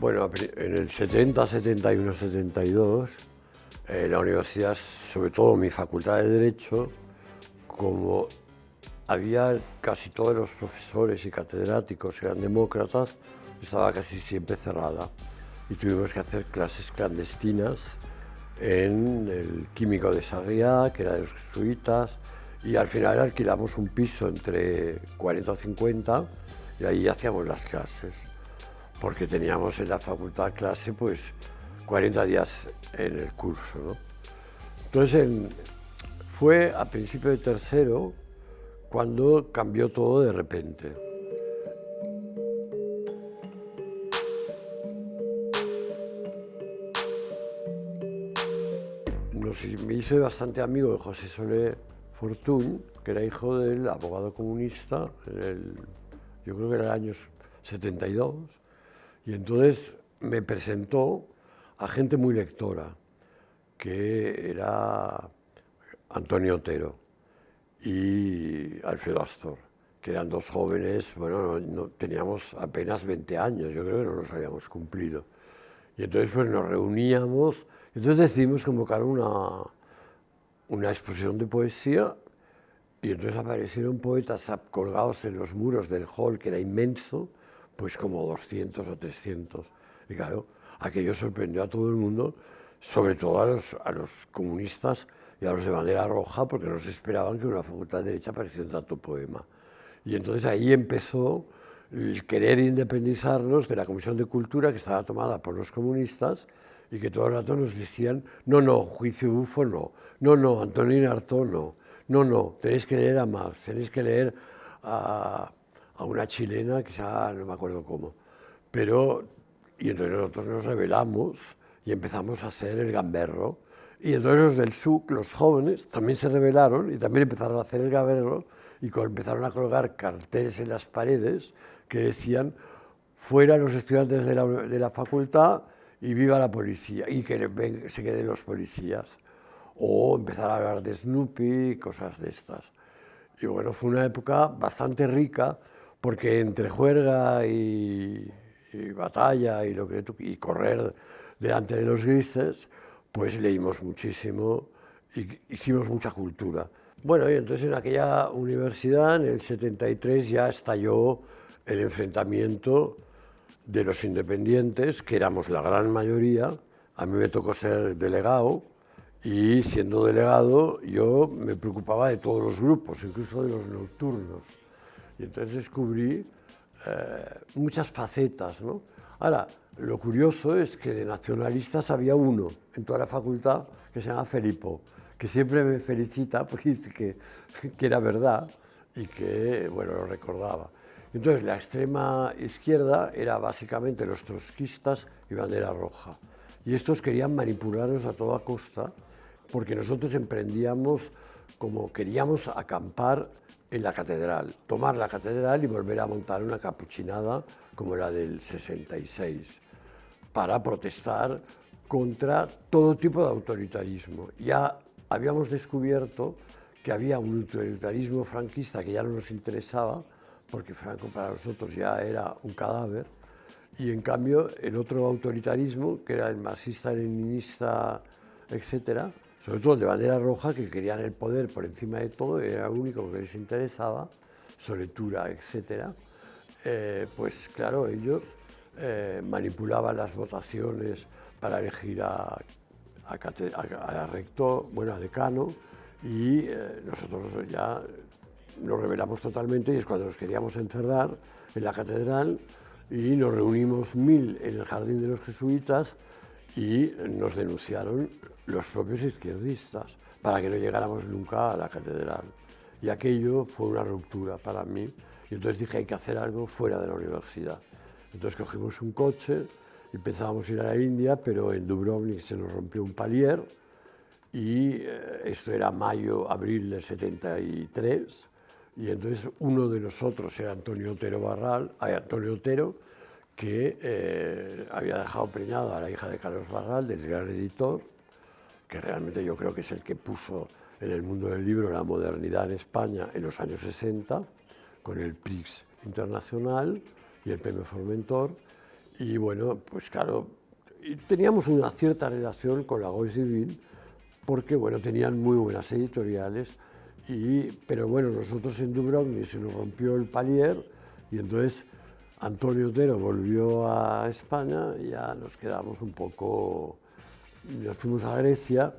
Bueno, en el 70, 71, 72, la universidad, sobre todo mi facultad de Derecho, como había casi todos los profesores y catedráticos eran demócratas, estaba casi siempre cerrada. Y tuvimos que hacer clases clandestinas en el Químico de Sarriá, que era de los jesuitas, y al final alquilamos un piso entre 40 o 50 y ahí hacíamos las clases, porque teníamos en la facultad clase pues 40 días en el curso, ¿no? Entonces fue a principio de tercero cuando cambió todo de repente. Me hice bastante amigo de José Solé Fortuny, que era hijo del abogado comunista, yo creo que era el año 72, y entonces me presentó a gente muy lectora, que era Antonio Otero y Alfredo Astor, que eran dos jóvenes, bueno, teníamos apenas 20 años, yo creo que no los habíamos cumplido. Y entonces pues nos reuníamos, entonces decidimos convocar una exposición de poesía, y entonces aparecieron poetas colgados en los muros del hall, que era inmenso, pues como 200 o 300. Y claro, aquello sorprendió a todo el mundo, sobre todo a los comunistas y a los de bandera roja, porque no se esperaban que en una facultad de derecha apareciera tanto poema. Y entonces ahí empezó el querer independizarnos de la Comisión de Cultura, que estaba tomada por los comunistas, y que todo el rato nos decían, no, no, Juicio Bufo no, no, no, Antonín Artaud no, no, no, tenéis que leer a Marx, tenéis que leer a una chilena que ya no me acuerdo cómo. Pero, y entonces nosotros nos rebelamos y empezamos a hacer el gamberro. Y entonces los del SUC, los jóvenes, también se rebelaron y también empezaron a hacer el gamberro y empezaron a colgar carteles en las paredes que decían fuera los estudiantes de la facultad y viva la policía, y que se queden los policías. O empezar a hablar de Snoopy, cosas de estas. Y bueno, fue una época bastante rica, porque entre juerga y batalla y correr delante de los grises, pues leímos muchísimo y hicimos mucha cultura. Bueno, y entonces en aquella universidad, en el 73, ya estalló el enfrentamiento de los independientes, que éramos la gran mayoría. A mí me tocó ser delegado, y siendo delegado yo me preocupaba de todos los grupos, incluso de los nocturnos. Y entonces descubrí muchas facetas, ¿no? Ahora, lo curioso es que de nacionalistas había uno en toda la facultad que se llama Felipo, que siempre me felicita porque dice que era verdad y que, bueno, lo recordaba. Entonces, la extrema izquierda era básicamente los trotskistas y bandera roja. Y estos querían manipularnos a toda costa, porque nosotros emprendíamos como queríamos acampar en la catedral, tomar la catedral y volver a montar una capuchinada como la del 66, para protestar contra todo tipo de autoritarismo. Ya habíamos descubierto que había un autoritarismo franquista que ya no nos interesaba, porque Franco para nosotros ya era un cadáver, y en cambio el otro autoritarismo, que era el marxista-leninista, etcétera, sobre todo el de bandera roja, que querían el poder por encima de todo, era el único que les interesaba, Soletura, etcétera, pues claro, ellos manipulaban las votaciones para elegir a rector, bueno, a decano, y nosotros ya nos rebelamos totalmente, y es cuando nos queríamos encerrar en la catedral, y nos reunimos 1000 en el jardín de los jesuitas y nos denunciaron los propios izquierdistas para que no llegáramos nunca a la catedral. Y aquello fue una ruptura para mí, y entonces dije, hay que hacer algo fuera de la universidad. Entonces cogimos un coche y pensábamos ir a la India, pero en Dubrovnik se nos rompió un palier, y esto era mayo, abril del 73, y entonces uno de nosotros era Antonio Otero, que había dejado preñada a la hija de Carlos Barral, del gran editor, que realmente yo creo que es el que puso en el mundo del libro la modernidad en España en los años 60, con el Prix Internacional y el Premio Formentor. Y bueno, pues claro, teníamos una cierta relación con la Gois Divine porque bueno, tenían muy buenas editoriales, pero bueno, nosotros en Dubrovnik se nos rompió el palier y entonces Antonio Otero volvió a España y ya nos quedamos un poco, nos fuimos a Grecia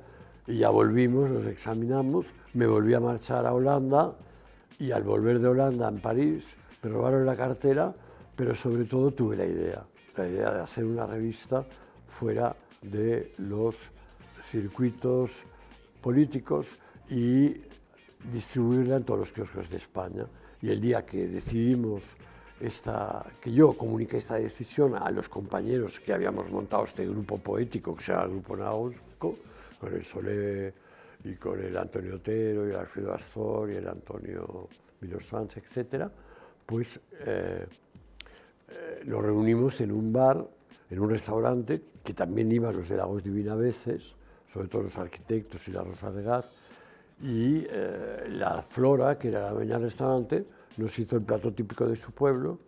y ya volvimos, nos examinamos, me volví a marchar a Holanda y al volver de Holanda en París me robaron la cartera, pero sobre todo tuve la idea de hacer una revista fuera de los circuitos políticos y distribuirla en todos los kioscos de España. Y el día que decidimos que yo comuniqué esta decisión a los compañeros que habíamos montado este grupo poético, que se llama el Grupo Naosco, con el Solé y con el Antonio Otero y el Alfredo Astor y el Antonio Milos Sanz, etc., pues nos reunimos en un bar, en un restaurante, que también iban los de la Gois Divine a veces, sobre todo los arquitectos y la Rosa de Gas, y la Flora, que era la dueña del restaurante, nos hizo el plato típico de su pueblo,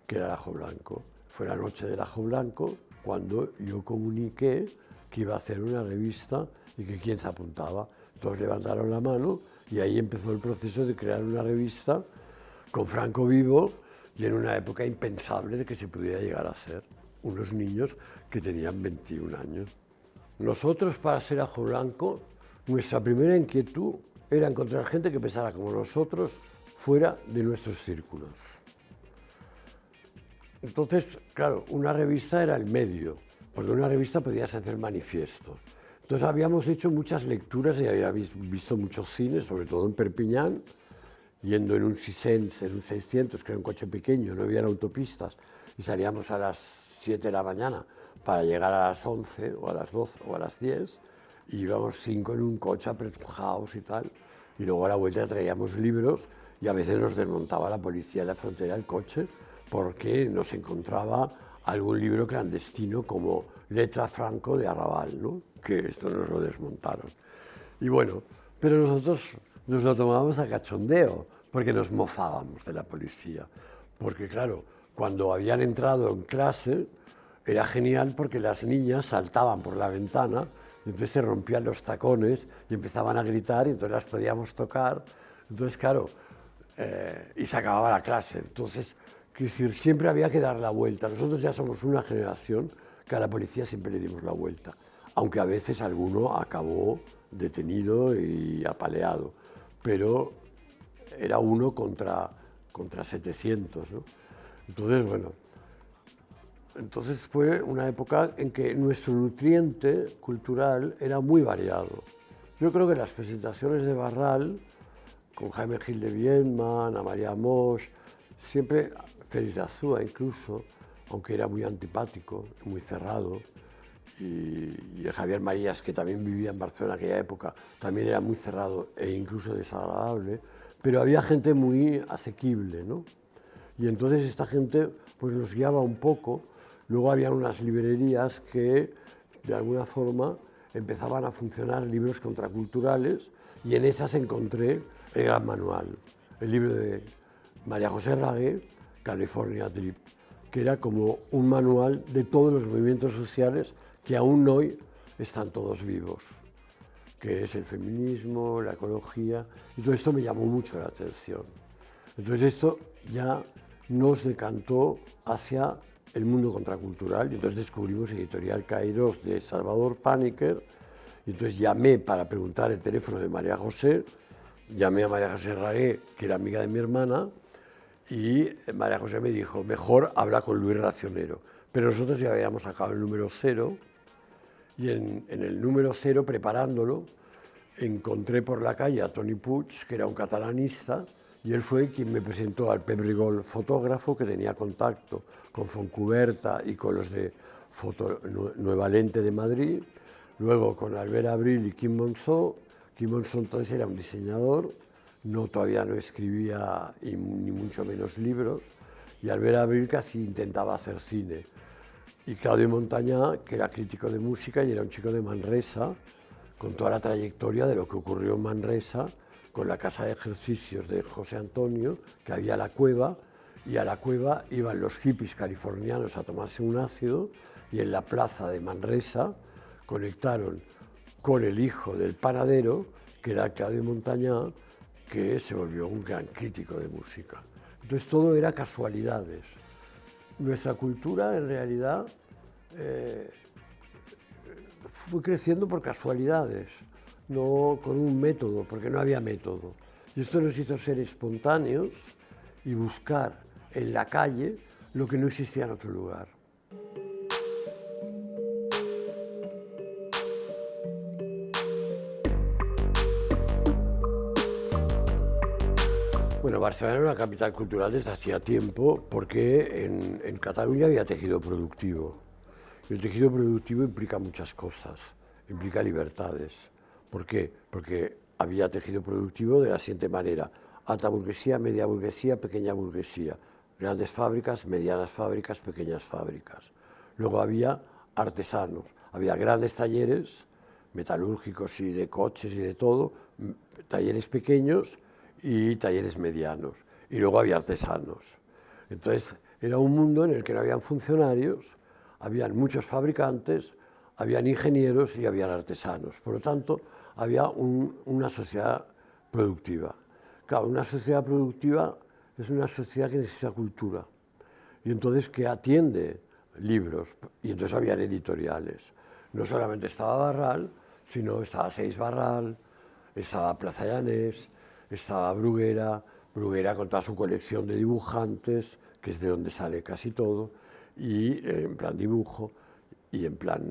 que era el ajo blanco. Fue la noche del ajo blanco cuando yo comuniqué que iba a hacer una revista y que quién se apuntaba. Todos levantaron la mano y ahí empezó el proceso de crear una revista con Franco vivo y en una época impensable de que se pudiera llegar a ser unos niños que tenían 21 años. Nosotros, para ser Ajo Blanco, nuestra primera inquietud era encontrar gente que pensara como nosotros fuera de nuestros círculos. Entonces, claro, una revista era el medio, porque una revista podías hacer manifiesto. Entonces habíamos hecho muchas lecturas y había visto muchos cines, sobre todo en Perpiñán, yendo en un 600, que era un coche pequeño, no había autopistas, y salíamos a las 7 de la mañana para llegar a las 11 o a las 12 o a las 10, y íbamos 5 en un coche apretujados y tal, y luego a la vuelta traíamos libros y a veces nos desmontaba la policía en la frontera del coche porque nos encontraba algún libro clandestino como Letra Franco de Arrabal, ¿no? Que esto nos lo desmontaron. Y bueno, pero nosotros nos lo tomábamos a cachondeo porque nos mofábamos de la policía, porque claro, cuando habían entrado en clase era genial porque las niñas saltaban por la ventana y entonces se rompían los tacones y empezaban a gritar y entonces las podíamos tocar. Entonces, claro, y se acababa la clase. Entonces, quiero decir, siempre había que dar la vuelta. Nosotros ya somos una generación que a la policía siempre le dimos la vuelta, aunque a veces alguno acabó detenido y apaleado, pero era uno contra 700, ¿no? Entonces, bueno, entonces fue una época en que nuestro nutriente cultural era muy variado. Yo creo que las presentaciones de Barral, con Jaime Gil de Viedma, Ana María Moix, siempre, Félix de Azúa incluso, aunque era muy antipático, muy cerrado, y Javier Marías, que también vivía en Barcelona en aquella época, también era muy cerrado e incluso desagradable, pero había gente muy asequible, ¿no? Y entonces esta gente pues nos guiaba un poco. Luego había unas librerías que de alguna forma empezaban a funcionar libros contraculturales y en esas encontré el gran manual, el libro de María José Ragué, California Trip, que era como un manual de todos los movimientos sociales que aún hoy están todos vivos, que es el feminismo, la ecología, y todo esto me llamó mucho la atención. Entonces esto ya nos decantó hacia el mundo contracultural y entonces descubrimos Editorial Kairos de Salvador Paniker y entonces llamé para preguntar el teléfono de María José, llamé a María José Ragué, que era amiga de mi hermana, y María José me dijo, mejor habla con Luis Racionero. Pero nosotros ya habíamos sacado el número 0 y en el número 0, preparándolo, encontré por la calle a Toni Puig, que era un catalanista, y él fue quien me presentó al Pep Rigol, fotógrafo que tenía contacto con Foncuberta y con los de Nueva Lente de Madrid, luego con Albert Abril y Quim Monzó. Quim Monzó entonces era un diseñador, todavía no escribía ni mucho menos libros, y Albert Abril casi intentaba hacer cine. Y Claudio Montañá, que era crítico de música y era un chico de Manresa, con toda la trayectoria de lo que ocurrió en Manresa, con la casa de ejercicios de José Antonio, que había la cueva, y a la cueva iban los hippies californianos a tomarse un ácido y en la plaza de Manresa conectaron con el hijo del panadero, que era Claudio Montañá, que se volvió un gran crítico de música. Entonces todo era casualidades. Nuestra cultura en realidad fue creciendo por casualidades, no con un método, porque no había método. Y esto nos hizo ser espontáneos y buscar en la calle lo que no existía en otro lugar. Bueno, Barcelona era una capital cultural desde hacía tiempo porque en Cataluña había tejido productivo. Y el tejido productivo implica muchas cosas, implica libertades. ¿Por qué? Porque había tejido productivo de la siguiente manera: alta burguesía, media burguesía, pequeña burguesía, grandes fábricas, medianas fábricas, pequeñas fábricas. Luego había artesanos, había grandes talleres metalúrgicos y de coches y de todo, talleres pequeños y talleres medianos. Y luego había artesanos. Entonces era un mundo en el que no habían funcionarios, habían muchos fabricantes, habían ingenieros y habían artesanos. Por lo tanto, había una sociedad productiva. Claro, una sociedad productiva es una sociedad que necesita cultura y entonces que atiende libros, y entonces habían editoriales. No solamente estaba Barral, sino estaba Seix Barral, estaba Plaza Llanés, estaba Bruguera con toda su colección de dibujantes, que es de donde sale casi todo, y en plan dibujo, y en plan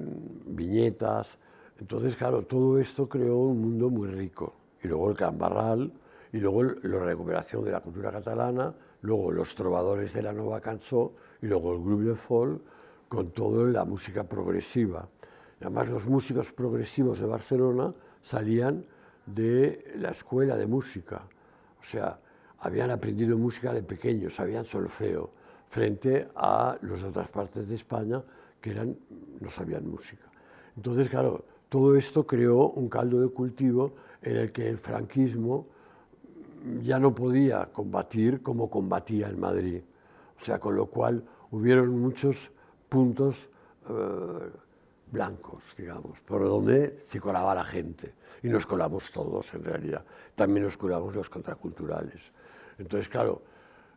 viñetas. Entonces, claro, todo esto creó un mundo muy rico. Y luego el Can Barral, y luego la recuperación de la cultura catalana, luego los trovadores de la Nova Cançó, y luego el Grup de Folk, con toda la música progresiva. Y además, los músicos progresivos de Barcelona salían de la escuela de música. O sea, habían aprendido música de pequeños, sabían solfeo, frente a los de otras partes de España que no sabían música. Entonces, claro, todo esto creó un caldo de cultivo en el que el franquismo ya no podía combatir como combatía en Madrid. O sea, con lo cual hubieron muchos puntos blancos, digamos, por donde se colaba la gente. Y nos colamos todos, en realidad. También nos colamos los contraculturales. Entonces, claro,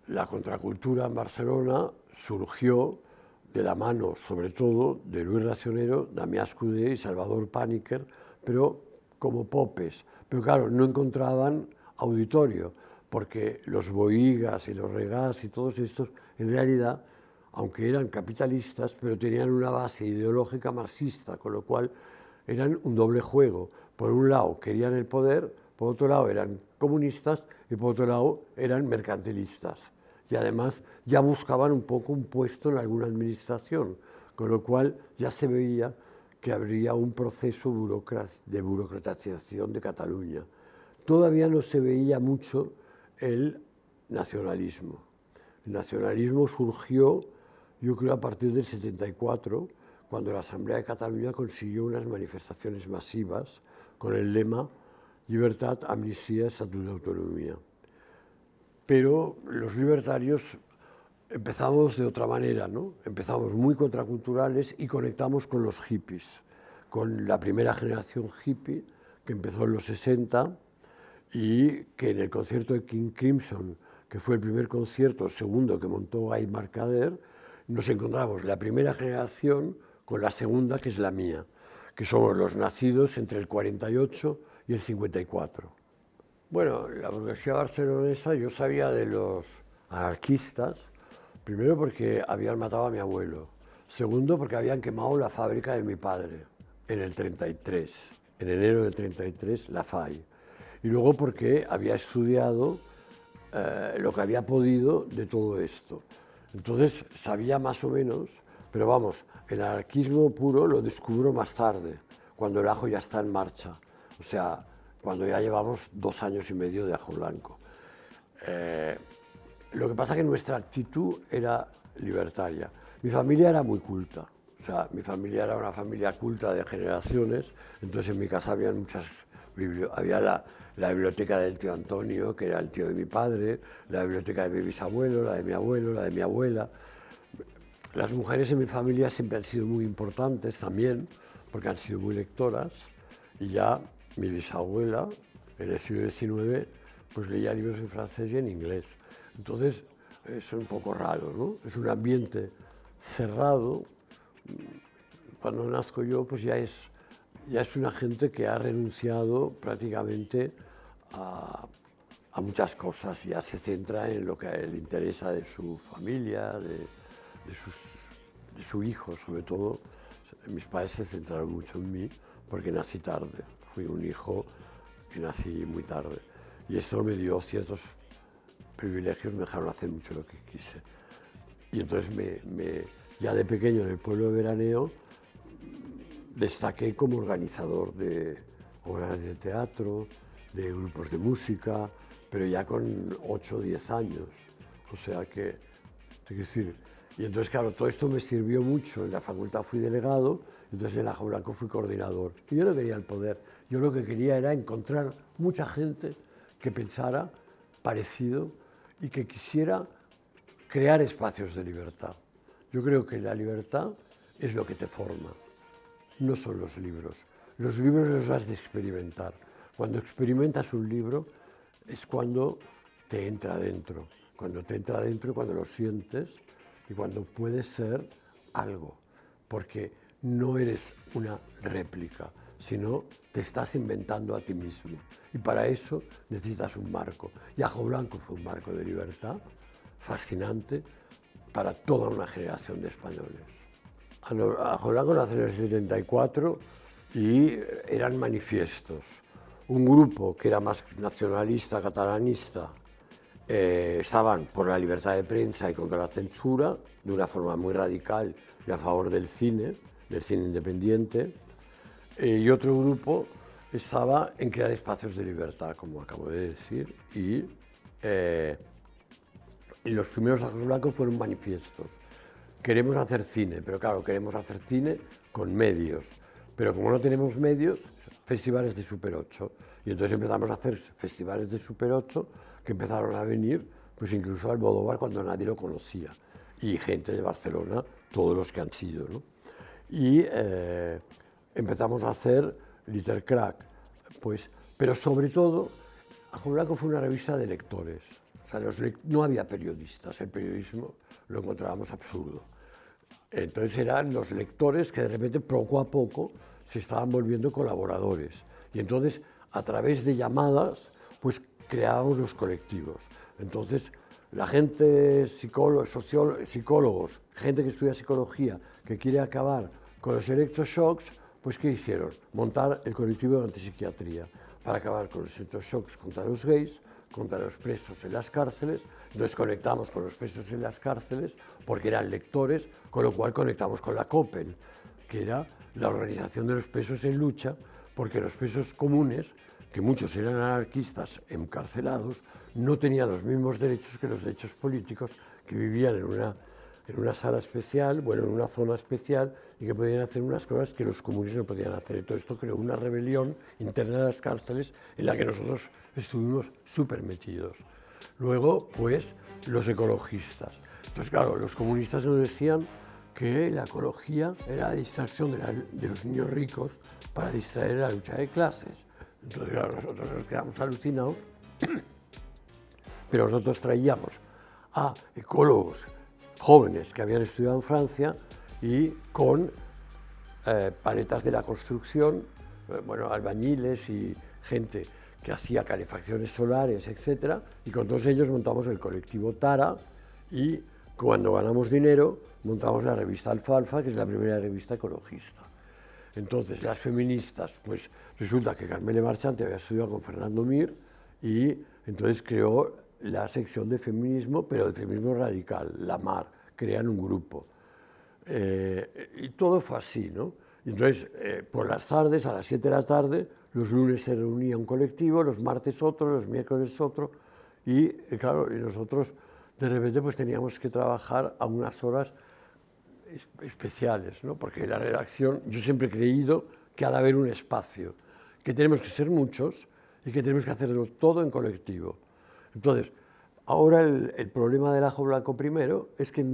la contracultura en Barcelona surgió de la mano, sobre todo, de Luis Racionero, Damià Escudé y Salvador Pàniker, pero como popes. Pero claro, no encontraban auditorio, porque los Bohigas y los Regàs y todos estos, en realidad, aunque eran capitalistas, pero tenían una base ideológica marxista, con lo cual eran un doble juego. Por un lado querían el poder, por otro lado eran comunistas y por otro lado eran mercantilistas. Y además ya buscaban un poco un puesto en alguna administración, con lo cual ya se veía que habría un proceso de burocratización de Cataluña. Todavía no se veía mucho el nacionalismo. El nacionalismo surgió, yo creo, a partir del 74, cuando la Asamblea de Cataluña consiguió unas manifestaciones masivas con el lema Libertad, Amnistía, Estatut d'Autonomía. Pero los libertarios empezamos de otra manera, ¿no? Empezamos muy contraculturales y conectamos con los hippies, con la primera generación hippie que empezó en los 60 y que en el concierto de King Crimson, que fue el primer concierto, segundo que montó Guy Mercader, nos encontramos la primera generación con la segunda, que es la mía, que somos los nacidos entre el 48 y el 54. Bueno, la burguesía barcelonesa, yo sabía de los anarquistas, primero porque habían matado a mi abuelo, segundo porque habían quemado la fábrica de mi padre en el 33, en enero del 33, la FAI, y luego porque había estudiado lo que había podido de todo esto. Entonces sabía más o menos, pero vamos, el anarquismo puro lo descubro más tarde, cuando el ajo ya está en marcha, o sea, cuando ya llevamos 2 años y medio de ajo blanco. Lo que pasa es que nuestra actitud era libertaria. Mi familia era muy culta, o sea, mi familia era una familia culta de generaciones, entonces en mi casa había Había la biblioteca del tío Antonio, que era el tío de mi padre, la biblioteca de mi bisabuelo, la de mi abuelo, la de mi abuela. Las mujeres en mi familia siempre han sido muy importantes también, porque han sido muy lectoras, y ya mi bisabuela, en el siglo XIX, pues leía libros en francés y en inglés. Entonces, es un poco raro, ¿no? Es un ambiente cerrado. Cuando nazco yo, pues ya es una gente que ha renunciado prácticamente a muchas cosas, ya se centra en lo que le interesa de su familia, de su hijo, sobre todo. Mis padres se centraron mucho en mí porque nací tarde, fui un hijo que nací muy tarde. Y esto me dio ciertos privilegios, me dejaron hacer mucho lo que quise. Y entonces ya de pequeño en el pueblo de veraneo destaqué como organizador de obras de teatro, de grupos de música, pero ya con 8 o 10 años. O sea que, quiero decir, y entonces claro, todo esto me sirvió mucho. En la facultad fui delegado, entonces en la Jaulanco fui coordinador. Y yo no quería el poder, yo lo que quería era encontrar mucha gente que pensara parecido y que quisiera crear espacios de libertad. Yo creo que la libertad es lo que te forma, no son los libros. Los libros los has de experimentar. Cuando experimentas un libro es cuando te entra dentro. Cuando te entra dentro, cuando lo sientes y cuando puedes ser algo. Porque no eres una réplica, sino te estás inventando a ti mismo. Y para eso necesitas un marco. Y Ajo Blanco fue un marco de libertad fascinante para toda una generación de españoles. Ajo Blanco nació en el 74 y eran manifiestos. Un grupo que era más nacionalista, catalanista, estaban por la libertad de prensa y contra la censura, de una forma muy radical y a favor del cine independiente, y otro grupo estaba en crear espacios de libertad, como acabo de decir, y los primeros Ajos Blancos fueron manifiestos. Queremos hacer cine, pero claro, queremos hacer cine con medios, pero como no tenemos medios, festivales de Super 8. Y entonces empezamos a hacer festivales de Super 8 que empezaron a venir, pues incluso al Almodóvar cuando nadie lo conocía. Y gente de Barcelona, todos los que han sido, ¿no? Y empezamos a hacer Little Crack, pues, pero sobre todo, Ajo Blanco fue una revista de lectores. O sea, no había periodistas, el periodismo lo encontrábamos absurdo. Entonces eran los lectores que de repente, poco a poco, se estaban volviendo colaboradores. Y entonces, a través de llamadas, pues creábamos los colectivos. Entonces, la gente, psicólogos, gente que estudia psicología, que quiere acabar con los electroshocks, pues ¿qué hicieron? Montar el colectivo de antipsiquiatría para acabar con los electroshocks contra los gays, contra los presos en las cárceles. Nos conectamos con los presos en las cárceles porque eran lectores, con lo cual conectamos con la COPEL, que era la organización de los presos en lucha, porque los presos comunes, que muchos eran anarquistas encarcelados, no tenían los mismos derechos que los derechos políticos, que vivían en una sala especial, bueno, en una zona especial, y que podían hacer unas cosas que los comunes no podían hacer. Todo esto creó una rebelión interna de las cárceles en la que nosotros estuvimos súper metidos. Luego, pues, los ecologistas. Entonces, claro, los comunistas nos decían que la ecología era la distracción de los niños ricos para distraer la lucha de clases. Entonces, claro, nosotros nos quedamos alucinados, pero nosotros traíamos a ecólogos jóvenes que habían estudiado en Francia y con paletas de la construcción, bueno, albañiles y gente que hacía calefacciones solares, etc. Y con todos ellos montamos el colectivo Tara y cuando ganamos dinero montamos la revista Alfalfa, que es la primera revista ecologista. Entonces, las feministas, pues resulta que Carmele Marchante había estudiado con Fernando Mir y entonces creó la sección de feminismo, pero de feminismo radical, la MAR, crean un grupo. Y todo fue así, ¿no? Y entonces, por las tardes, a las 7 de la tarde, los lunes se reunía un colectivo, los martes otro, los miércoles otro, y claro, y nosotros de repente pues teníamos que trabajar a unas horas especiales, ¿no? Porque la redacción, yo siempre he creído que ha de haber un espacio, que tenemos que ser muchos y que tenemos que hacerlo todo en colectivo. Entonces, ahora el problema del ajo blanco primero es que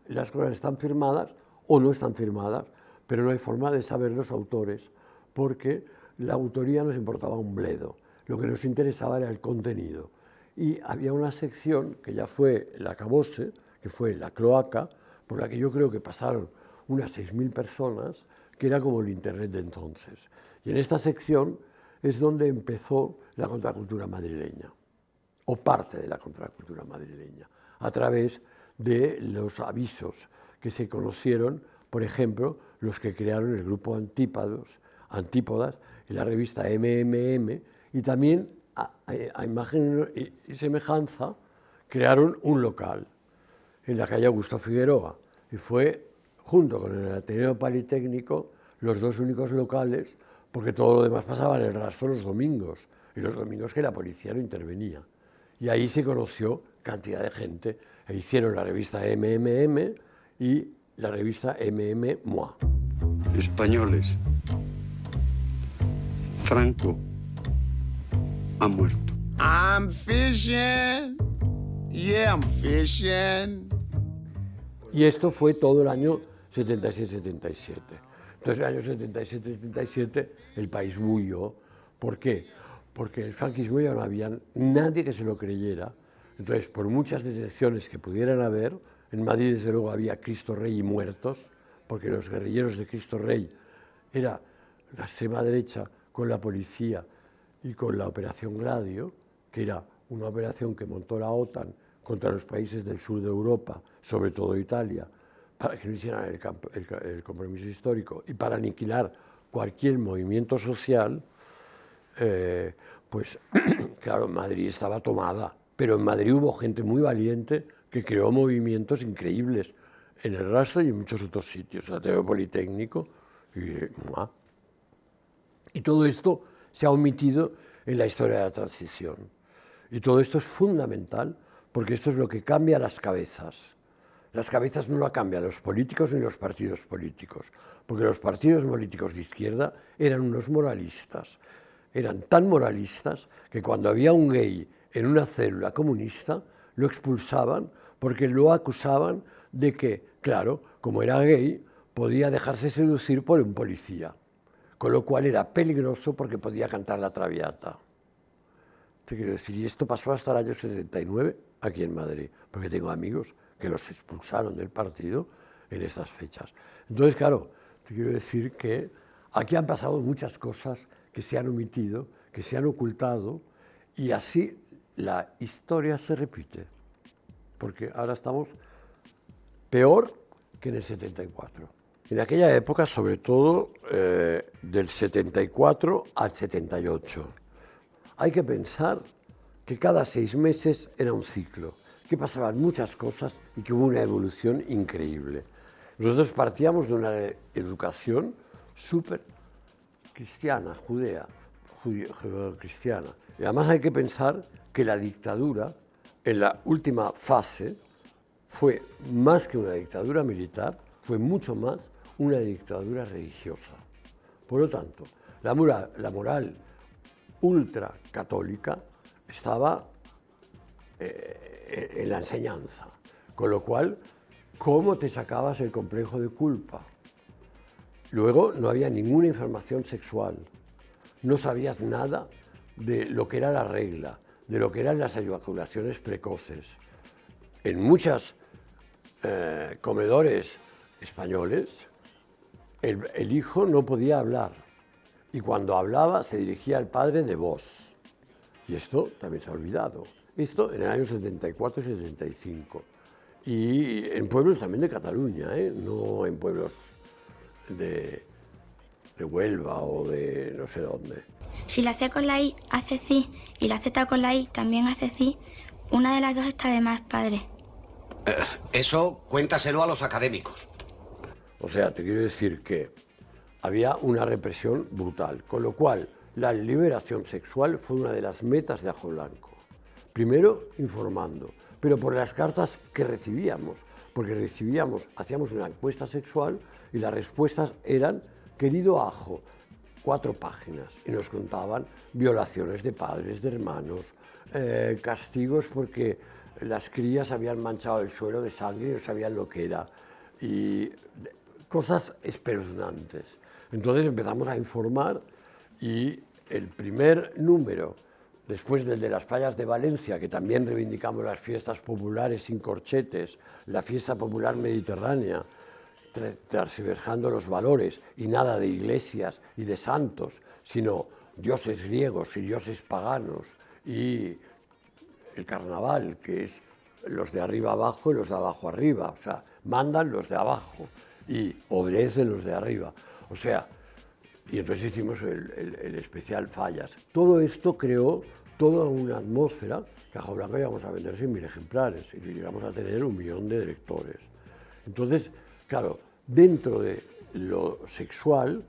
las cosas están firmadas o no están firmadas, pero no hay forma de saber los autores, porque la autoría nos importaba un bledo. Lo que nos interesaba era el contenido. Y había una sección que ya fue el acabose, que fue la cloaca, por la que yo creo que pasaron unas 6.000 personas, que era como el Internet de entonces. Y en esta sección es donde empezó la contracultura madrileña, o parte de la contracultura madrileña, a través de los avisos que se conocieron, por ejemplo, los que crearon el grupo Antípodas en la revista MMM, y también a imagen y semejanza crearon un local en la calle Augusto Figueroa, y fue, junto con el Ateneo Politécnico, los dos únicos locales, porque todo lo demás pasaba en el rastro los domingos, y los domingos que la policía no intervenía. Y ahí se conoció cantidad de gente, e hicieron la revista MMM y la revista MMMOA. Españoles. Franco ha muerto. I'm fishing, yeah, I'm fishing. Y esto fue todo el año 76-77. Entonces, el año 77-77 el país bulló. ¿Por qué? Porque el franquismo ya no había nadie que se lo creyera. Entonces, por muchas detenciones que pudieran haber, en Madrid desde luego había Cristo Rey y muertos, porque los guerrilleros de Cristo Rey era la extrema derecha con la policía y con la Operación Gladio, que era una operación que montó la OTAN contra los países del sur de Europa, sobre todo Italia, para que no hicieran el compromiso histórico y para aniquilar cualquier movimiento social. Pues claro, Madrid estaba tomada, pero en Madrid hubo gente muy valiente que creó movimientos increíbles en el Rastro y en muchos otros sitios, el Ateneo Politécnico, y todo esto se ha omitido en la historia de la transición. Y todo esto es fundamental porque esto es lo que cambia las cabezas. Las cabezas no la cambian los políticos ni los partidos políticos, porque los partidos políticos de izquierda eran unos moralistas. Eran tan moralistas que cuando había un gay en una célula comunista, lo expulsaban porque lo acusaban de que, claro, como era gay, podía dejarse seducir por un policía, con lo cual era peligroso porque podía cantar la Traviata. Te quiero decir, y esto pasó hasta el año 79 aquí en Madrid, porque tengo amigos que los expulsaron del partido en estas fechas. Entonces, claro, te quiero decir que aquí han pasado muchas cosas que se han omitido, que se han ocultado, y así la historia se repite, porque ahora estamos peor que en el 74. En aquella época, sobre todo del 74 al 78, hay que pensar que cada 6 meses era un ciclo, que pasaban muchas cosas y que hubo una evolución increíble. Nosotros partíamos de una educación súper cristiana, judeo-cristiana. Y además hay que pensar que la dictadura, en la última fase, fue más que una dictadura militar, fue mucho más una dictadura religiosa. Por lo tanto, la moral ultracatólica estaba en la enseñanza, con lo cual, ¿cómo te sacabas el complejo de culpa? Luego no había ninguna información sexual, no sabías nada de lo que era la regla, de lo que eran las eyaculaciones precoces. En muchos comedores españoles, el hijo no podía hablar, y cuando hablaba se dirigía al padre de vos. Y esto también se ha olvidado. Esto en el año 74 y 75. Y en pueblos también de Cataluña, no en pueblos de Huelva o de no sé dónde. Si la C con la I hace sí y la Z con la I también hace sí, una de las dos está de más, padre. Eso cuéntaselo a los académicos. O sea, te quiero decir que había una represión brutal, con lo cual la liberación sexual fue una de las metas de Ajo Blanco. Primero, informando, pero por las cartas que recibíamos, porque hacíamos una encuesta sexual y las respuestas eran: querido Ajo, 4 páginas y nos contaban violaciones de padres, de hermanos, castigos porque las crías habían manchado el suelo de sangre y no sabían lo que era, y cosas espeluznantes. Entonces empezamos a informar y el primer número, después del de las fallas de Valencia, que también reivindicamos las fiestas populares sin corchetes, la fiesta popular mediterránea, transversando los valores, y nada de iglesias y de santos, sino dioses griegos y dioses paganos, y el carnaval, que es los de arriba abajo y los de abajo arriba, o sea, mandan los de abajo y obedecen los de arriba, o sea, y entonces hicimos el especial Fallas. Todo esto creó toda una atmósfera que a Ajo Blanco íbamos a vender 100.000 ejemplares y llegamos a tener 1 millón de lectores. Entonces, claro, dentro de lo sexual,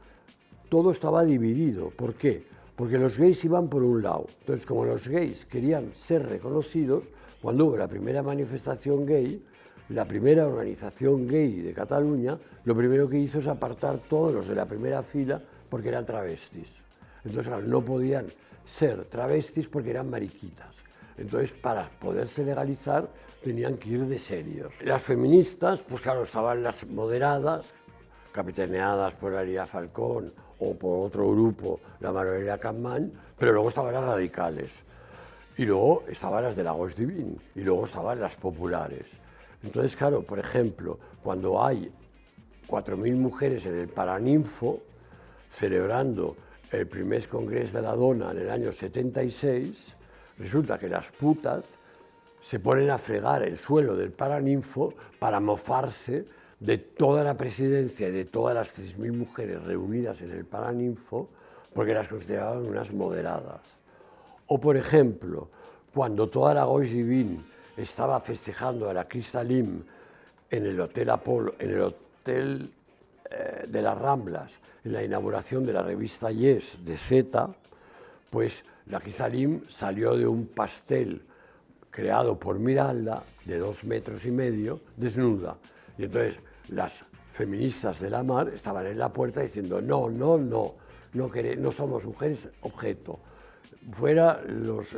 todo estaba dividido. ¿Por qué? Porque los gays iban por un lado. Entonces, como los gays querían ser reconocidos, cuando hubo la primera manifestación gay, la primera organización gay de Cataluña, lo primero que hizo es apartar todos los de la primera fila porque eran travestis. Entonces, claro, no podían ser travestis porque eran mariquitas. Entonces, para poderse legalizar, tenían que ir de serios. Las feministas, pues claro, estaban las moderadas, capitaneadas por Aria Falcón o por otro grupo, la Manuela Capmany, pero luego estaban las radicales. Y luego estaban las de la Gauche Divine, y luego estaban las populares. Entonces, claro, por ejemplo, cuando hay 4.000 mujeres en el Paraninfo, celebrando el primer Congreso de la Dona en el año 76, resulta que las putas se ponen a fregar el suelo del Paraninfo para mofarse de toda la presidencia y de todas las 3.000 mujeres reunidas en el Paraninfo, porque las consideraban unas moderadas. O, por ejemplo, cuando toda la Gauche Divine estaba festejando a la Cristalín en el Hotel Apolo, en el Hotel de las Ramblas, en la inauguración de la revista Yes de Zeta, pues la Cristalín salió de un pastel creado por Miralda, de 2,5 metros, desnuda. Y entonces las feministas de la mar estaban en la puerta diciendo no somos mujeres objeto. Fuera los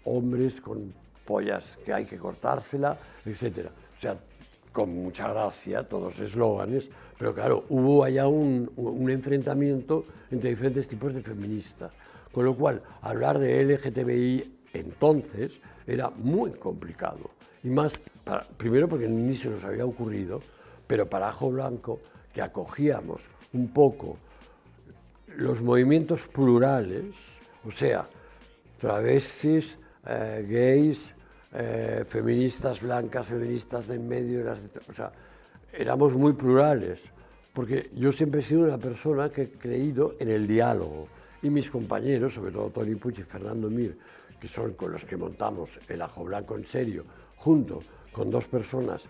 hombres con pollas que hay que cortársela, etc. O sea, con mucha gracia, todos eslóganes, pero claro, hubo allá un enfrentamiento entre diferentes tipos de feministas, con lo cual hablar de LGTBI entonces era muy complicado, y más, primero porque ni se nos había ocurrido, pero para Ajo Blanco, que acogíamos un poco los movimientos plurales, o sea, travestis, gays, feministas blancas, feministas del medio, o sea, éramos muy plurales, porque yo siempre he sido una persona que he creído en el diálogo, y mis compañeros, sobre todo Toni Puig y Fernando Mir, que son con los que montamos el Ajo Blanco en serio, junto con 2 personas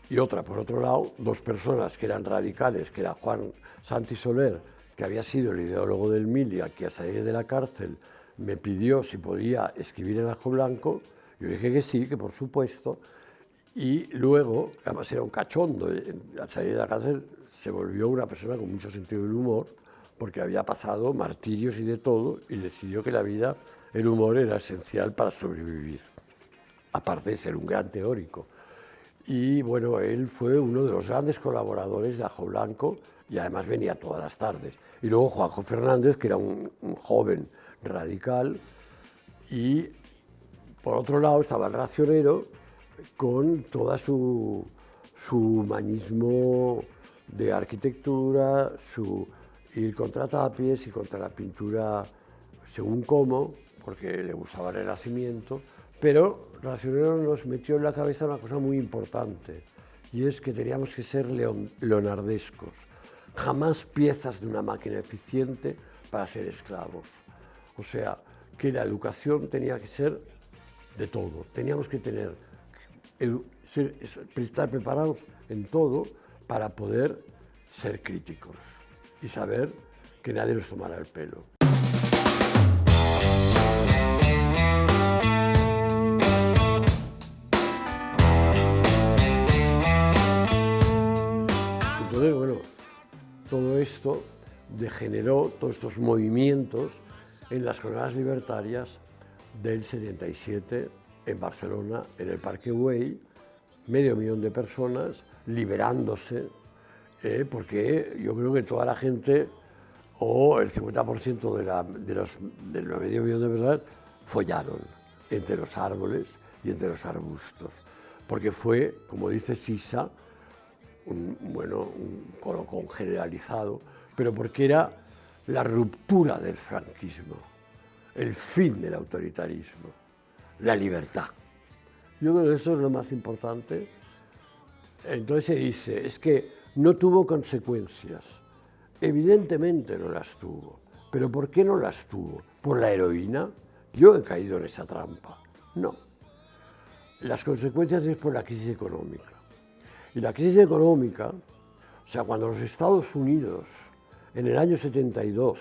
y otra por otro lado, 2 personas que eran radicales, que era Juan Santi Soler, que había sido el ideólogo del Milia, que a salir de la cárcel me pidió si podía escribir en Ajo Blanco. Yo dije que sí, que por supuesto, y luego, además era un cachondo, al salir de la cárcel se volvió una persona con mucho sentido del humor, porque había pasado martirios y de todo, y decidió que la vida, el humor era esencial para sobrevivir, aparte de ser un gran teórico. Y bueno, él fue uno de los grandes colaboradores de Ajo Blanco, y además venía todas las tardes. Y luego Juanjo Fernández, que era un joven radical, y por otro lado estaba el Racionero con toda su humanismo de arquitectura, su ir contra tapies y contra la pintura según cómo, porque le gustaba el Renacimiento, pero Racionero nos metió en la cabeza una cosa muy importante, y es que teníamos que ser leonardescos, jamás piezas de una máquina eficiente para ser esclavos. O sea, que la educación tenía que ser de todo, teníamos que estar preparados en todo para poder ser críticos y saber que nadie nos tomara el pelo. Entonces, bueno, todo esto degeneró todos estos movimientos en las jornadas libertarias del 77 en Barcelona, en el Parque Güell, 500.000 de personas liberándose, porque yo creo que toda la gente, o el 50% del 500.000 de personas, follaron entre los árboles y entre los arbustos, porque fue, como dice Sisa, un colocón generalizado, pero porque era la ruptura del franquismo, el fin del autoritarismo, la libertad. Yo creo que eso es lo más importante. Entonces se dice, es que no tuvo consecuencias. Evidentemente no las tuvo. ¿Pero por qué no las tuvo? ¿Por la heroína? Yo he caído en esa trampa. No. Las consecuencias es por la crisis económica. Y la crisis económica, o sea, cuando los Estados Unidos en el año 72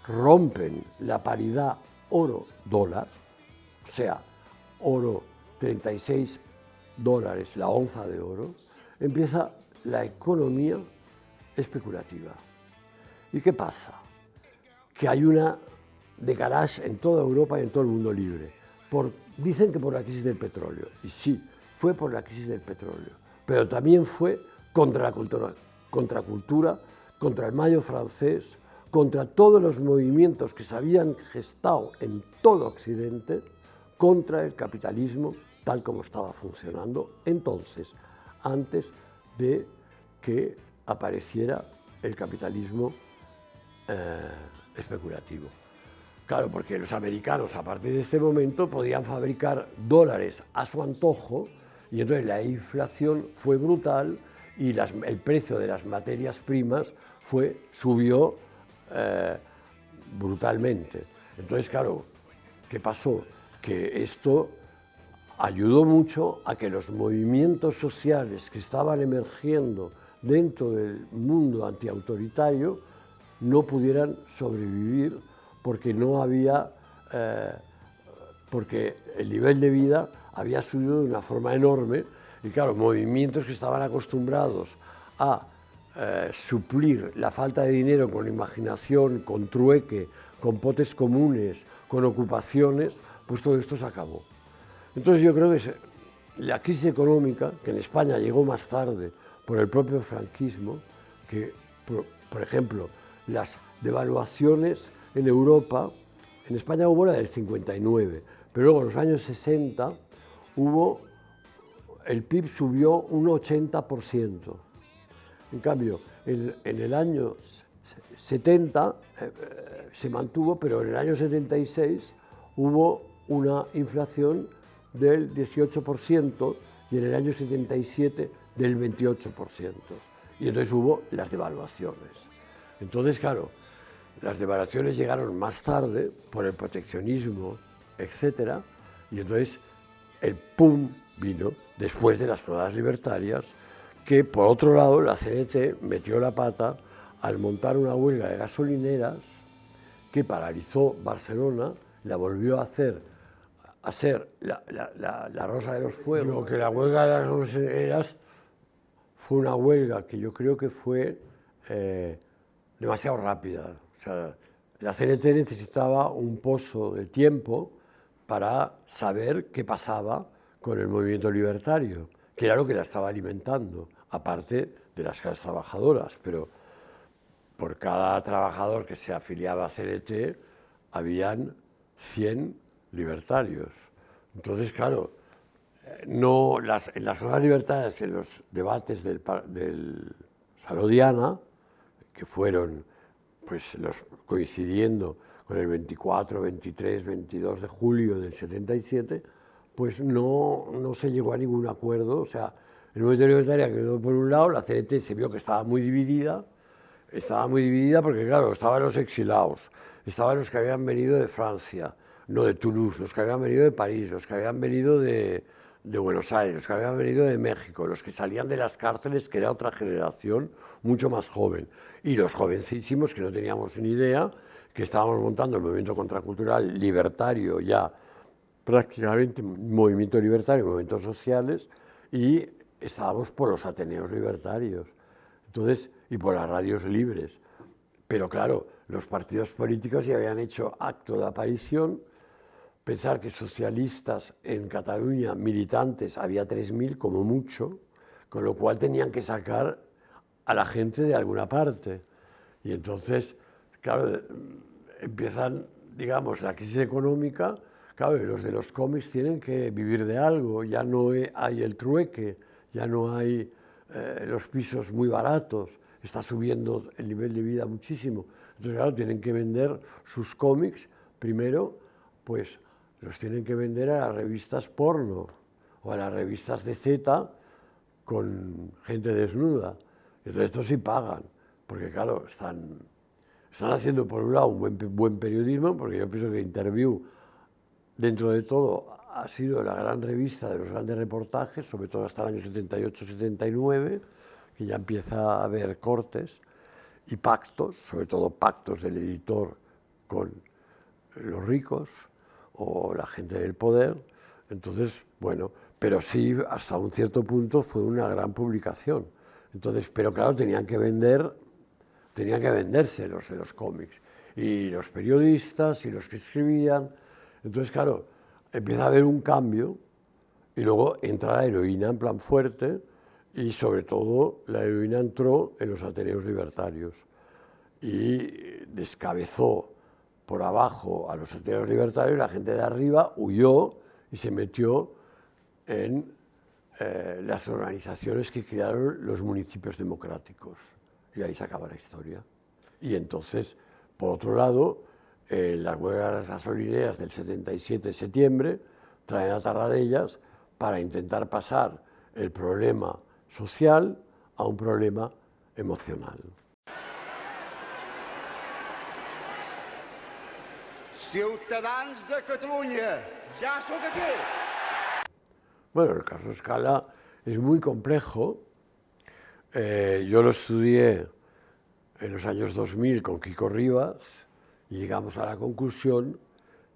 rompen la paridad oro-dólar, o sea, oro $36 la onza de oro, empieza la economía especulativa. ¿Y qué pasa? Que hay una decalage en toda Europa y en todo el mundo libre. Dicen que por la crisis del petróleo, y sí, fue por la crisis del petróleo, pero también fue contra la contracultura, contra el Mayo francés, contra todos los movimientos que se habían gestado en todo Occidente contra el capitalismo tal como estaba funcionando entonces, antes de que apareciera el capitalismo especulativo. Claro, porque los americanos a partir de este momento podían fabricar dólares a su antojo y entonces la inflación fue brutal y el precio de las materias primas subió brutalmente. Entonces, claro, ¿qué pasó? Que esto ayudó mucho a que los movimientos sociales que estaban emergiendo dentro del mundo antiautoritario no pudieran sobrevivir porque porque el nivel de vida había subido de una forma enorme y claro, movimientos que estaban acostumbrados a suplir la falta de dinero con imaginación, con trueque, con potes comunes, con ocupaciones, pues todo esto se acabó. Entonces yo creo que la crisis económica, que en España llegó más tarde por el propio franquismo, que por ejemplo las devaluaciones en Europa, en España hubo la del 59, pero luego en los años 60 el PIB subió un 80%. En cambio, en el año 70 se mantuvo, pero en el año 76 hubo una inflación del 18% y en el año 77 del 28%. Y entonces hubo las devaluaciones. Entonces, claro, las devaluaciones llegaron más tarde por el proteccionismo, etc. Y entonces el pum vino después de las jornadas libertarias, que por otro lado la CNT metió la pata al montar una huelga de gasolineras que paralizó Barcelona, la volvió a ser la Rosa de los Fuegos. Lo que la huelga de las gasolineras fue una huelga que yo creo que fue demasiado rápida. O sea, la CNT necesitaba un pozo de tiempo para saber qué pasaba con el movimiento libertario, que era lo que la estaba alimentando, aparte de las clases trabajadoras, pero por cada trabajador que se afiliaba a CNT habían 100 libertarios. Entonces, claro, en las jornadas libertarias, en los debates del Salodiana, que fueron pues, coincidiendo con el 24, 23, 22 de julio del 77, pues no se llegó a ningún acuerdo. O sea, el movimiento libertario quedó por un lado, la CNT se vio que estaba muy dividida porque, claro, estaban los exilados, estaban los que habían venido de Francia, no de Toulouse, los que habían venido de París, los que habían venido de Buenos Aires, los que habían venido de México, los que salían de las cárceles, que era otra generación mucho más joven, y los jovencísimos que no teníamos ni idea, que estábamos montando el movimiento contracultural libertario ya, prácticamente movimiento libertario, movimientos sociales, y estábamos por los ateneos libertarios, entonces, y por las radios libres. Pero claro, los partidos políticos ya habían hecho acto de aparición. Pensar que socialistas en Cataluña, militantes, había 3.000 como mucho, con lo cual tenían que sacar a la gente de alguna parte. Y entonces, claro, empiezan, digamos, la crisis económica, claro, y los de los cómics tienen que vivir de algo, ya no hay el trueque, ya no hay los pisos muy baratos, está subiendo el nivel de vida muchísimo. Entonces, claro, tienen que vender sus cómics, primero, pues los tienen que vender a las revistas porno o a las revistas de Z con gente desnuda. Entonces, estos sí pagan, porque claro, están haciendo por un lado un buen periodismo, porque yo pienso que Interview, dentro de todo, ha sido la gran revista de los grandes reportajes, sobre todo hasta el año 78-79, que ya empieza a haber cortes y pactos, sobre todo pactos del editor con los ricos o la gente del poder. Entonces, bueno, pero sí, hasta un cierto punto fue una gran publicación. Entonces, pero claro, tenían que venderse los de los cómics, y los periodistas y los que escribían. Entonces, claro, empieza a haber un cambio y luego entra la heroína en plan fuerte, y sobre todo la heroína entró en los ateneos libertarios y descabezó por abajo a los ateneos libertarios, y la gente de arriba huyó y se metió en las organizaciones que crearon los municipios democráticos. Y ahí se acaba la historia. Y entonces, por otro lado, las huelgas gasolineras del 77 de septiembre traen a Tarradellas para intentar pasar el problema social a un problema emocional. Ciutadans de Catalunya, ja sóc aquí! Bueno, el caso Escala es muy complejo. Yo lo estudié en los años 2000 con Kiko Rivas y llegamos a la conclusión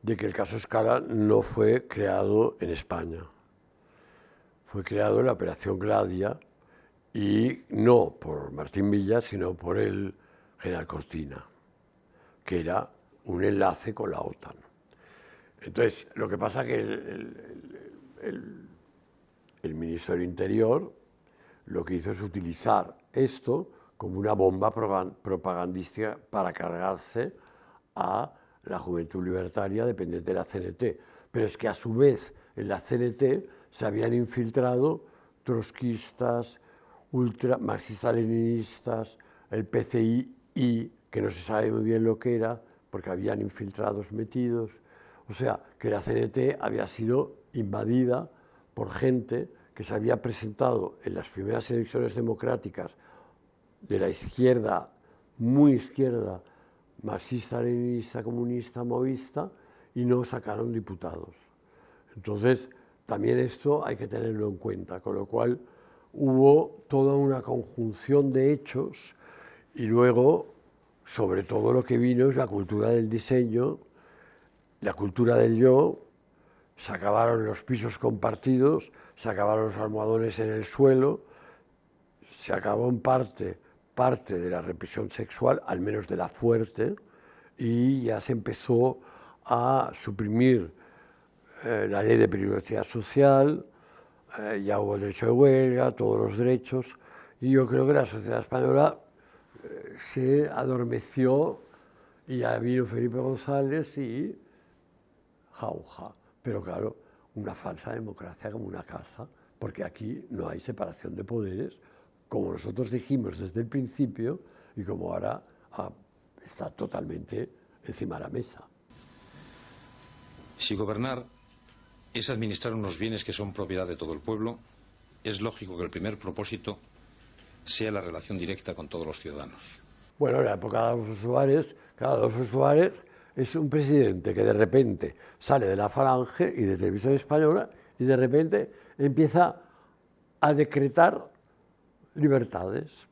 de que el caso Escala no fue creado en España. Fue creado en la Operación Gladia, y no por Martín Villa, sino por el general Cortina, que era un enlace con la OTAN. Entonces, lo que pasa es que el ministro del Interior lo que hizo es utilizar esto como una bomba propagandística para cargarse a la Juventud Libertaria dependiente de la CNT. Pero es que a su vez en la CNT se habían infiltrado trotskistas, marxistas-leninistas, el PCI, que no se sabe muy bien lo que era, porque habían infiltrados metidos. O sea, que la CNT había sido invadida por gente que se había presentado en las primeras elecciones democráticas de la izquierda, muy izquierda, marxista, leninista, comunista, maoísta, y no sacaron diputados. Entonces, también esto hay que tenerlo en cuenta, con lo cual hubo toda una conjunción de hechos, y luego, sobre todo, lo que vino es la cultura del diseño, la cultura del yo. Se acabaron los pisos compartidos, se acabaron los almohadones en el suelo, se acabó en parte de la represión sexual, al menos de la fuerte, y ya se empezó a suprimir la ley de privacidad social, ya hubo el derecho de huelga, todos los derechos, y yo creo que la sociedad española se adormeció, y ya vino Felipe González y jauja. Pero claro, una falsa democracia como una casa, porque aquí no hay separación de poderes, como nosotros dijimos desde el principio y como ahora está totalmente encima de la mesa. Si gobernar es administrar unos bienes que son propiedad de todo el pueblo, es lógico que el primer propósito sea la relación directa con todos los ciudadanos. Bueno, en la época de Adolfo Suárez, claro, Adolfo Suárez es un presidente que de repente sale de la Falange y de Televisión Española y de repente empieza a decretar libertades.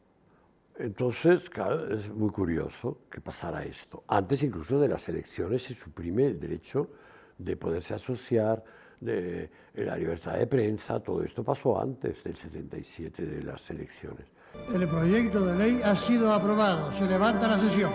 Entonces, claro, es muy curioso que pasara esto. Antes incluso de las elecciones se suprime el derecho de poderse asociar, de la libertad de prensa, todo esto pasó antes del 77 de las elecciones. El proyecto de ley ha sido aprobado. Se levanta la sesión.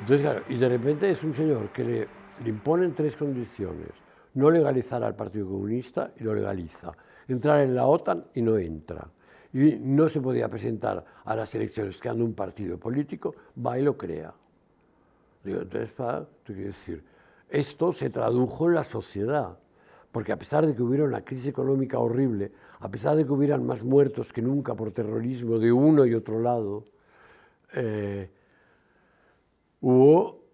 Entonces, claro, y de repente es un señor que le imponen 3 condiciones. No legalizar al Partido Comunista y lo legaliza. Entrar en la OTAN y no entra. Y no se podía presentar a las elecciones creando un partido político, va y lo crea. Digo, entonces, te quiero decir, esto se tradujo en la sociedad, porque a pesar de que hubiera una crisis económica horrible, a pesar de que hubieran más muertos que nunca por terrorismo de uno y otro lado, hubo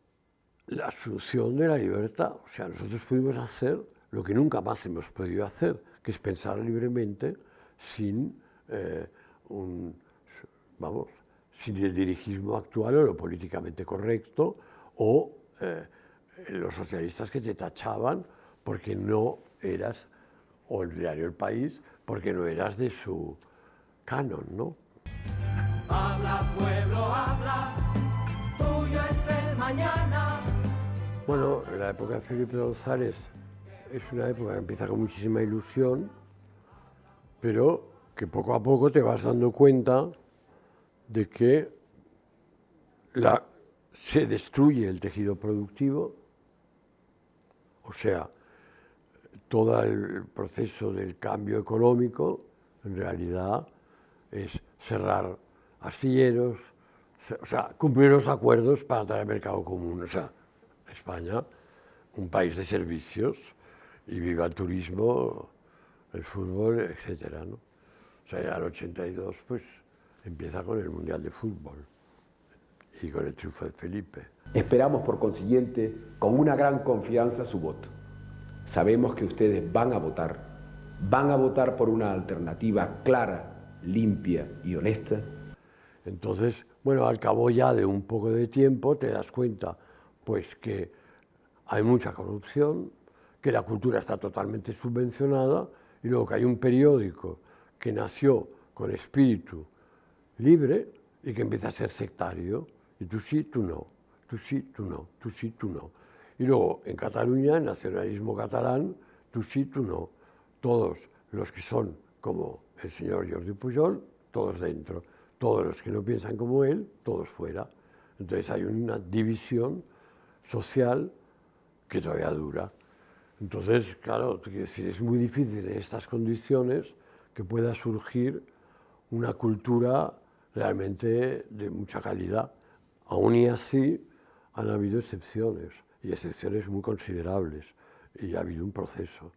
la solución de la libertad. O sea, nosotros pudimos hacer lo que nunca más hemos podido hacer, que es pensar libremente sin sin el dirigismo actual o lo políticamente correcto o los socialistas que te tachaban porque no eras, o el diario El País, porque no eras de su canon, ¿no? Habla, pueblo, habla, tuyo es el mañana. Bueno, la época de Felipe González es una época que empieza con muchísima ilusión, pero que poco a poco te vas dando cuenta de que se destruye el tejido productivo, o sea, todo el proceso del cambio económico en realidad es cerrar astilleros, o sea, cumplir los acuerdos para entrar al mercado común. O sea, España, un país de servicios, y viva el turismo, el fútbol, etcétera, ¿no? O sea, ya el 82 pues empieza con el Mundial de Fútbol y con el triunfo de Felipe. Esperamos, por consiguiente, con una gran confianza su voto. Sabemos que ustedes van a votar por una alternativa clara, limpia y honesta. Entonces, bueno, al cabo ya de un poco de tiempo te das cuenta pues que hay mucha corrupción, que la cultura está totalmente subvencionada y luego que hay un periódico que nació con espíritu libre y que empieza a ser sectario, y tú sí, tú no, tú sí, tú no, tú sí, tú no. Y luego en Cataluña, el nacionalismo catalán, tú sí, tú no. Todos los que son como el señor Jordi Pujol, todos dentro. Todos los que no piensan como él, todos fuera. Entonces hay una división social que todavía dura. Entonces, claro, quiero decir, es muy difícil en estas condiciones que pueda surgir una cultura realmente de mucha calidad. Aún y así han habido excepciones, y excepciones muy considerables, y ha habido un proceso.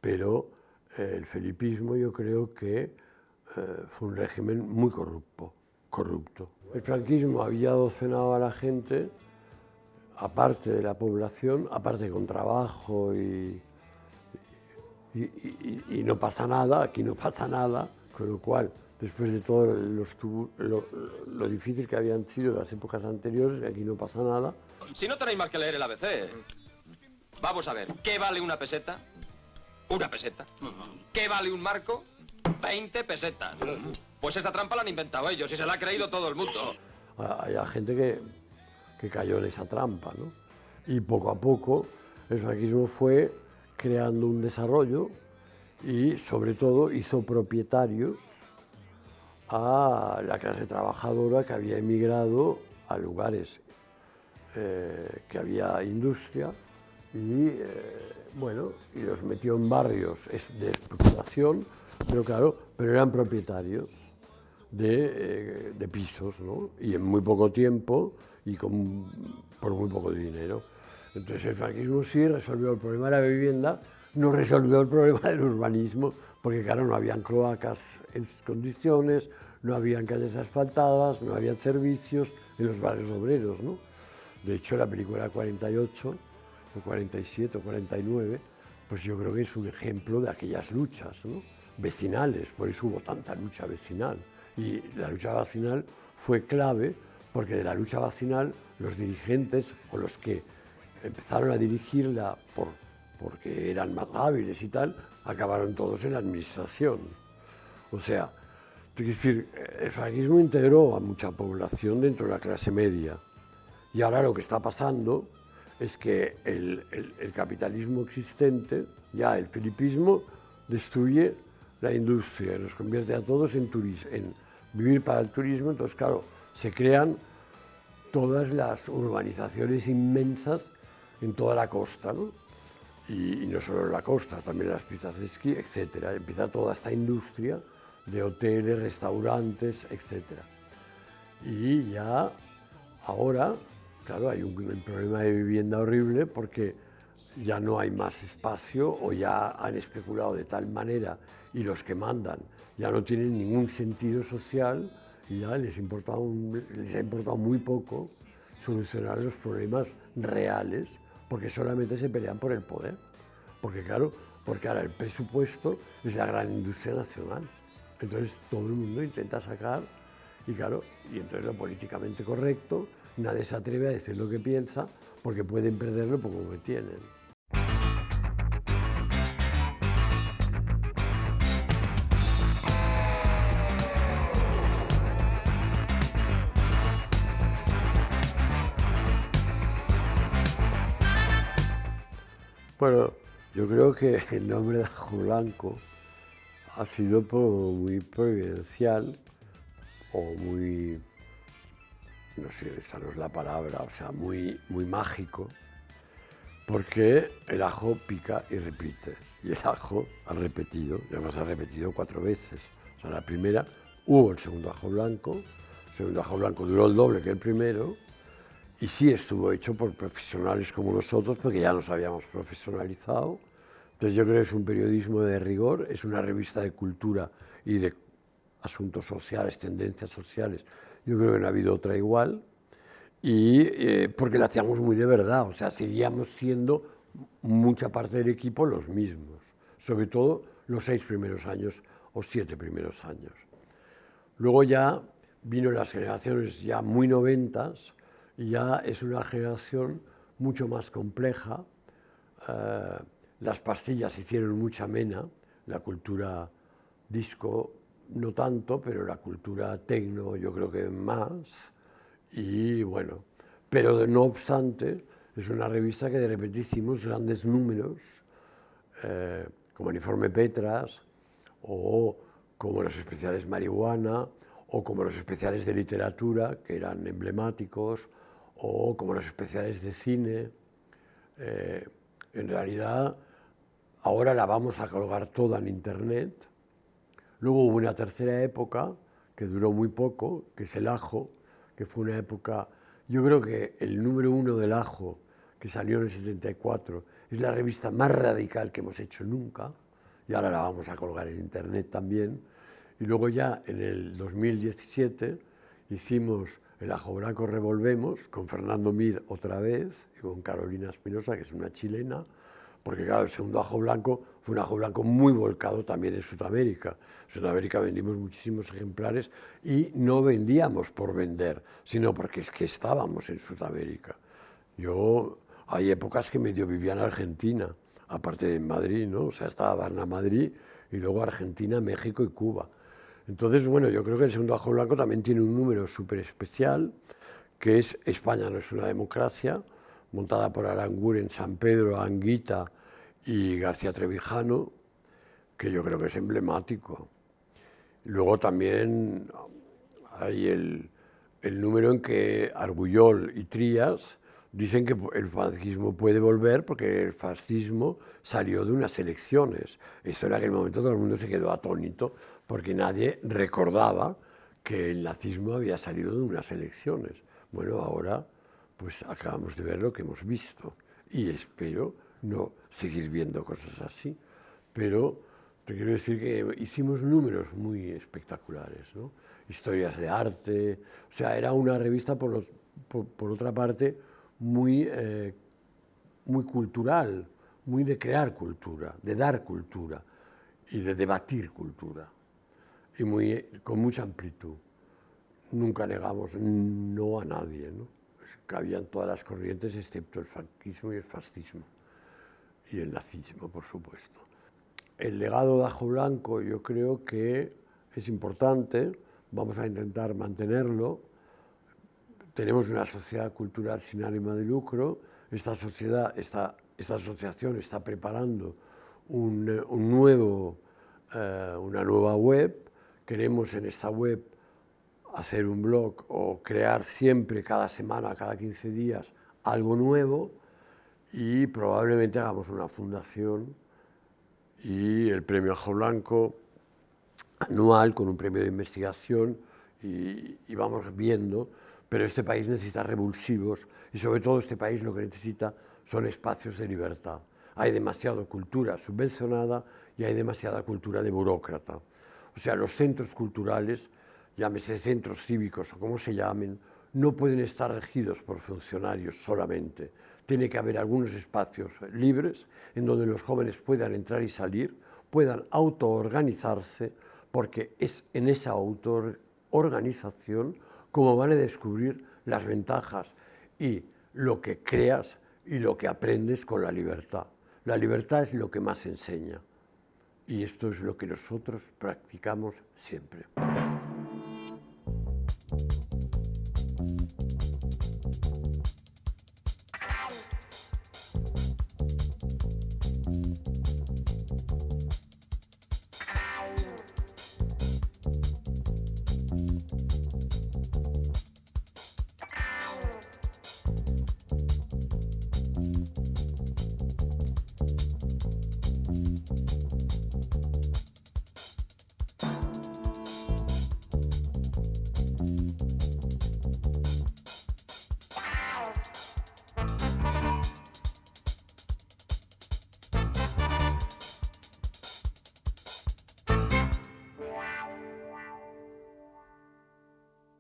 Pero el felipismo yo creo que fue un régimen muy corrupto. El franquismo había docenado a la gente, aparte de la población, aparte con trabajo y no pasa nada, aquí no pasa nada, con lo cual, después de todo lo difícil que habían sido las épocas anteriores, aquí no pasa nada. Si no tenéis más que leer el ABC, vamos a ver, ¿qué vale una peseta? Una peseta. ¿Qué vale un marco? 20 pesetas. Pues esa trampa la han inventado ellos y se la ha creído todo el mundo. Hay gente que cayó en esa trampa, ¿no? Y poco a poco el franquismo fue creando un desarrollo y sobre todo hizo propietarios a la clase trabajadora que había emigrado a lugares que había industria y y los metió en barrios de especulación, pero eran propietarios de pisos, ¿no? Y en muy poco tiempo y por muy poco dinero. Entonces el franquismo sí resolvió el problema de la vivienda, no resolvió el problema del urbanismo, porque claro, no habían cloacas en condiciones, no habían calles asfaltadas, no habían servicios en los barrios obreros, ¿no? De hecho, la película 48, o 47, o 49, pues yo creo que es un ejemplo de aquellas luchas, ¿no? Vecinales, por eso hubo tanta lucha vecinal. Y la lucha vecinal fue clave, porque de la lucha vecinal los dirigentes, o los que empezaron a dirigirla porque eran más hábiles y tal, acabaron todos en la administración. O sea, es decir, el franquismo integró a mucha población dentro de la clase media. Y ahora lo que está pasando es que el capitalismo existente, ya el felipismo, destruye la industria, nos convierte a todos en vivir para el turismo. Entonces, claro, se crean todas las urbanizaciones inmensas en toda la costa, ¿no? Y no solo en la costa, también en las pistas de esquí, etcétera. Empieza toda esta industria de hoteles, restaurantes, etcétera. Y ya ahora, claro, hay un problema de vivienda horrible porque ya no hay más espacio o ya han especulado de tal manera y los que mandan ya no tienen ningún sentido social y ya les ha importado muy poco solucionar los problemas reales porque solamente se pelean por el poder. Porque claro, porque ahora el presupuesto es la gran industria nacional. Entonces todo el mundo intenta sacar y claro, y entonces lo políticamente correcto, nadie se atreve a decir lo que piensa porque pueden perder lo poco que tienen. Bueno, yo creo que el nombre de Ajo Blanco ha sido muy providencial o muy, no sé, esa no es la palabra, o sea, muy mágico, porque el ajo pica y repite, y el ajo ha repetido, y además ha repetido 4 veces. O sea, la primera hubo el segundo Ajo Blanco, el segundo Ajo Blanco duró el doble que el primero, y sí estuvo hecho por profesionales como nosotros, porque ya nos habíamos profesionalizado. Entonces yo creo que es un periodismo de rigor, es una revista de cultura y de asuntos sociales, tendencias sociales. Yo creo que no ha habido otra igual, y porque la hacíamos muy de verdad, o sea, seguíamos siendo mucha parte del equipo los mismos, sobre todo los 6 primeros años o 7 primeros años. Luego ya vino las generaciones ya muy noventas, y ya es una generación mucho más compleja. Las pastillas hicieron mucha mena, la cultura disco no tanto, pero la cultura tecno yo creo que más. Y bueno, pero no obstante, es una revista que de repente hicimos grandes números, como el Informe Petras, o como los especiales Marihuana, o como los especiales de literatura, que eran emblemáticos, o como los especiales de cine. En realidad, ahora la vamos a colgar toda en Internet. Luego hubo una tercera época, que duró muy poco, que es el ajo, que fue una época, yo creo que el número 1 del ajo, que salió en el 74, es la revista más radical que hemos hecho nunca, y ahora la vamos a colgar en Internet también. Y luego ya en el 2017 hicimos el Ajo Blanco Revolvemos, con Fernando Mir otra vez, y con Carolina Espinosa, que es una chilena, porque claro, el segundo Ajo Blanco fue un Ajo Blanco muy volcado también en Sudamérica. En Sudamérica vendimos muchísimos ejemplares y no vendíamos por vender, sino porque es que estábamos en Sudamérica. Hay épocas que medio vivía en Argentina, aparte de en Madrid, ¿no? O sea, estaba Varna, Madrid, y luego Argentina, México y Cuba. Entonces, bueno, yo creo que el segundo Ajo Blanco también tiene un número súper especial, que es España no es una democracia, montada por Aranguren, San Pedro, Anguita y García Trevijano, que yo creo que es emblemático. Luego también hay el número en que Argullol y Trías dicen que el fascismo puede volver porque el fascismo salió de unas elecciones. Esto en aquel momento todo el mundo se quedó atónito porque nadie recordaba que el nazismo había salido de unas elecciones. Bueno, ahora pues acabamos de ver lo que hemos visto y espero no seguir viendo cosas así, pero te quiero decir que hicimos números muy espectaculares, ¿no? Historias de arte, o sea, era una revista por otra parte muy cultural, muy de crear cultura, de dar cultura y de debatir cultura, y con mucha amplitud. Nunca negamos no a nadie, ¿no? Cabían todas las corrientes excepto el franquismo y el fascismo, y el nazismo, por supuesto. El legado de Ajo Blanco yo creo que es importante, vamos a intentar mantenerlo. Tenemos una sociedad cultural sin ánimo de lucro. Esta asociación está preparando un nuevo una nueva web. Queremos en esta web hacer un blog o crear siempre, cada semana, cada 15 días, algo nuevo, y probablemente hagamos una fundación y el premio Ajo Blanco anual con un premio de investigación y vamos viendo, pero este país necesita revulsivos y sobre todo este país lo que necesita son espacios de libertad. Hay demasiada cultura subvencionada y hay demasiada cultura de burócrata. O sea, los centros culturales, llámese centros cívicos o como se llamen, no pueden estar regidos por funcionarios solamente. Tiene que haber algunos espacios libres en donde los jóvenes puedan entrar y salir, puedan autoorganizarse, porque es en esa autoorganización como van a descubrir las ventajas y lo que creas y lo que aprendes con la libertad. La libertad es lo que más enseña y esto es lo que nosotros practicamos siempre.